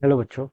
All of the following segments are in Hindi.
Hello बच्चों,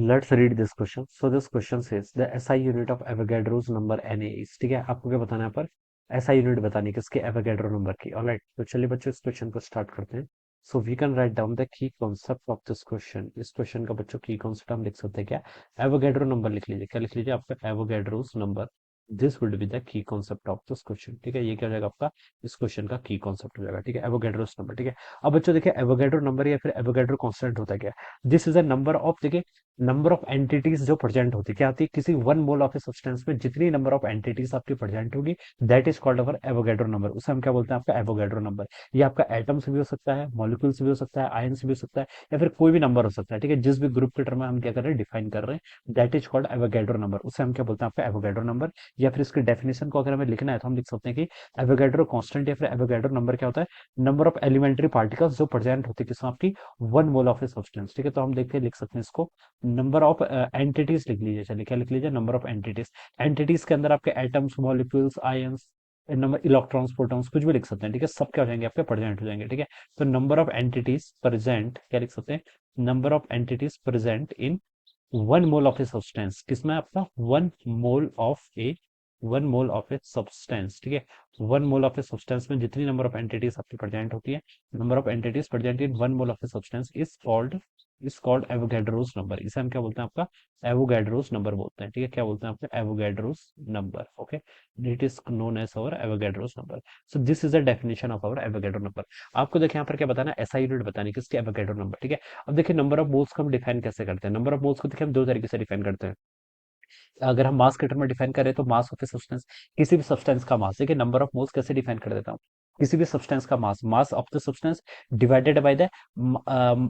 let's read this question. So this question says the SI unit of Avogadro's number Na is. ठीक है, आपको क्या बताना है पर SI यूनिट बतानी किसके एवोगैड्रो नंबर की. ऑलराइट, तो चलिए बच्चों इस क्वेश्चन को स्टार्ट करते हैं. So we can write down the key concept of this question. इस क्वेश्चन का बच्चों की कॉन्सेप्ट हम लिख सकते हैं क्या? एवोगैड्रो नंबर लिख लीजिए. क्या लिख लीजिए? आपका Avogadro's number. This would be the key concept of this question. ठीक है, ये क्या हो जाएगा आपका? इस क्वेश्चन का की कॉन्सेप्ट हो जाएगा. ठीक है, एवोगैड्रोस नंबर. ठीक है, अब बच्चों देखिए एवोगैड्रो नंबर या फिर एवोगैड्रो कांस्टेंट होता है क्या? This is a number of, देखिए, नंबर ऑफ एंटिटीज जो प्रेजेंट होती है. क्या आती है? किसी one mole of a substance में जितनी नंबर ऑफ एंटिटीज आपकी प्रेजेंट होगी, that is called our Avogadro number. उसे हम क्या बोलते हैं? आपका एवोगैड्रो नंबर. ये आपका एटम से भी हो सकता है, मॉलिक्यूल से भी हो सकता है, आयन से भी हो सकता है, या फिर कोई भी नंबर हो सकता है. ठीक है, जिस भी ग्रुप के टर्म में हम क्या कर रहे हैं, डिफाइन कर रहे हैं, that is called Avogadro number. उसे हम क्या बोलते हैं? आपका एवोगैड्रो नंबर. या फिर इसके डेफिनेशन को अगर हमें लिखना है तो हम लिख सकते हैं कि एवोगैड्रो कांस्टेंट या फिर एवोगैड्रो नंबर क्या होता है? नंबर ऑफ एलिमेंट्री पार्टिकल्स जो प्रेजेंट होती है किसमें? आपकी one mole of a substance. ठीक है, तो हम देखते हैं, लिख सकते हैं इसको नंबर ऑफ एंटिटीज लिख लीजिए. चलिए क्या लिख लीजिए? Number of entities. एंटिटीज के अंदर आपके atoms, molecules, ions, number electrons, protons, कुछ भी लिख सकते हैं. ठीक है, सब क्या हो जाएंगे? आपके प्रेजेंट हो जाएंगे. ठीक है, तो नंबर ऑफ एंटिटीज प्रेजेंट क्या लिख सकते हैं? Number of entities present in one mole of a substance. किसमें? आपका one mole of a substance. ठीक है, one mole of a substance में जितनी नंबर ऑफ एंटिटीज आपकी प्रेजेंट होती है, number of entities present in one mole of a substance is called Avogadro's number. इसे हम क्या बोलते हैं? आपका एवोगैड्रोस नंबर बोलते हैं. ठीक है, क्या बोलते हैं? आपका Avogadro's number. Okay, it is known as our Avogadro's number. So this is the definition of our Avogadro number. आपको देखिए यहाँ पर क्या बताना है? एसआई यूनिट बतानी किसकी? Avogadro number. ठीक है, अब देखिए नंबर ऑफ मोल्स को हम डिफाइन कैसे करते हैं? नंबर ऑफ मोल्स को देखिए हम दो तरीके से डिफाइन करते हैं. अगर हम मास के टर्म में डिफाइन करें तो मास ऑफ ए सब्सटेंस, किसी भी सब्सटेंस का मास. देखिए नंबर ऑफ मोल्स कैसे डिफाइन कर देता हूँ? किसी भी सब्सटेंस का mass, mass of the substance divided by the,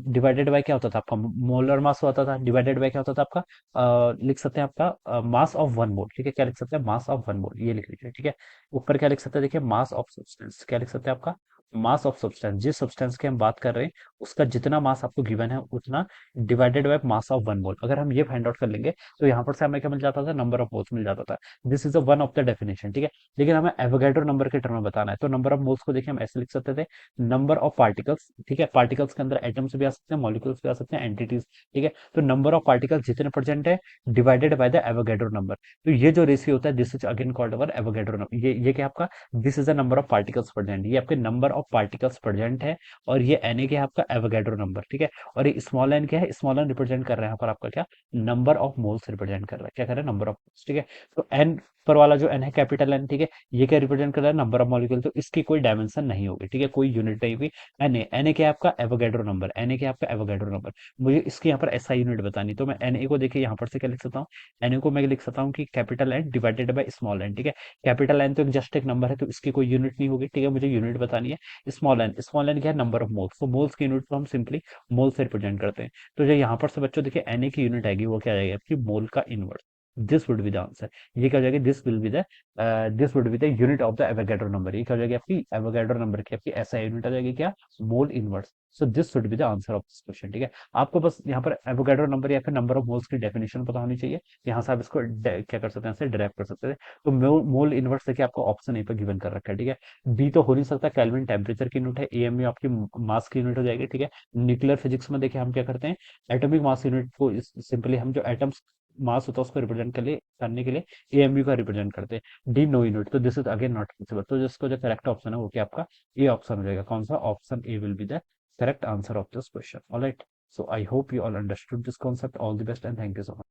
divided by क्या होता था आपका? मोलर मास होता था. डिवाइडेड बाय क्या होता था आपका? लिख सकते हैं आपका मास ऑफ वन मोल. ठीक है, क्या लिख सकते हैं? मास ऑफ वन मोल, ये लिख लीजिए. ठीक है, ऊपर क्या लिख सकते हैं? देखिए मास ऑफ सब्सटेंस. क्या लिख सकते हैं? आपका मास ऑफ सब्सटेंस. जिस सब्सटेंस की हम बात कर रहे हैं उसका जितना मास आपको गिवन है उतना divided by mass of one mole. अगर हम ये फाइंड आउट कर लेंगे तो यहाँ पर से हमें क्या मिल जाता था? नंबर ऑफ मोल्स मिल जाता था. This is one of the definition. ठीक है, लेकिन हमें एवोगैड्रो नंबर के टर्म में बताना है तो नंबर ऑफ मोल्स को देखिए हम ऐसे लिख सकते थे, नंबर ऑफ पार्टिकल्स. ठीक है, पार्टिकल्स के अंदर एटम्स भी आ सकते हैं, मॉलिक्यूल्स भी आ सकते हैं, एंटिटीज. ठीक है, तो नंबर ऑफ पार्टिकल्स जितने प्रेजेंट है divided by the Avogadro number. तो ये जो रेशियो होता है this is again called our Avogadro number. ये क्या आपका? This is the number of particles present. ये आपके नंबर ऑफ पार्टिकल्स प्रेजेंट है. और ये एन ए क्या है? आपका एवोगैड्रो नंबर. ठीक है, और ये स्मॉल एन क्या है? स्मॉल एन रिप्रेजेंट कर रहे हैं यहाँ पर आपका क्या? नंबर ऑफ मोल्स रिप्रेजेंट कर रहा है. क्या कर रहा है? Number of moles. ठीक है, तो एन पर वाला जो एन है कैपिटल एन. ठीक है, ये क्या रिप्रेजेंट कर रहा है? Number of molecule. तो इसकी कोई डायमेंशन नहीं होगी. ठीक है, कोई यूनिट नहीं होगी. एन ए क्या है? आपका एवोगैड्रो नंबर. एन ए क्या है? आपका एवोगैड्रो नंबर. मुझे इसके यहाँ पर ऐसा यूनिट बतानी, तो मैं एन ए को देखिए यहाँ पर से क्या लिख सकता हूँ? एन ए को मैं लिख सकता हूँ कि capital N divided by small N. ठीक है, कैपिटल एन तो जस्ट एक नंबर है तो इसकी कोई यूनिट नहीं होगी. ठीक है, मुझे यूनिट बतानी है स्मॉल एन. स्मॉल एन क्या है? Number of moles. तो मोल्स की यूनिट को हम सिंपली मोल से रिप्रेजेंट करते हैं. तो जो यहाँ पर से बच्चों देखिए एन ए की यूनिट आएगी वो क्या आएगी? आपकी मोल का inverse. This would be the answer. ये क्या हो जाएगी? This would be the unit of the Avogadro number. ये क्या हो जाएगी? आपकी एवोगैड्रो नंबर की आपकी ऐसा यूनिट आ जाएगी क्या? Mole inverse. So this would be the answer of this question. ठीक है, आपको बस यहाँ पर एवोगैड्रो नंबर या फिर नंबर ऑफ मोल्स की डेफिनेशन पता होनी चाहिए. यहाँ से आप इसको क्या कर सकते हैं? डिराइव कर सकते हैं. तो मोल इनवर्स देखिए आपको ऑप्शन ए पर गिवन कर रखा है. ठीक है, बी तो हो नहीं सकता, केल्विन टेम्परेचर की यूनिट है. एएमयू आपकी मास की यूनिट हो जाएगी. ठीक है, न्यूक्लियर फिजिक्स में देखिए हम क्या करते हैं? एटॉमिक मास यूनिट को सिंपली हम जो एटम्स मास होता है उसको रिप्रेजेंट करने के लिए एएमयू का रिप्रेजेंट करते हैं. डी नो यूनिट, तो this is again not possible. तो जिसको जो करेक्ट ऑप्शन है वो क्या आपका? ए ऑप्शन हो जाएगा. कौन सा? Option A will be the correct answer of this question. Alright, so I hope you all understood this concept. All the best and thank you so much.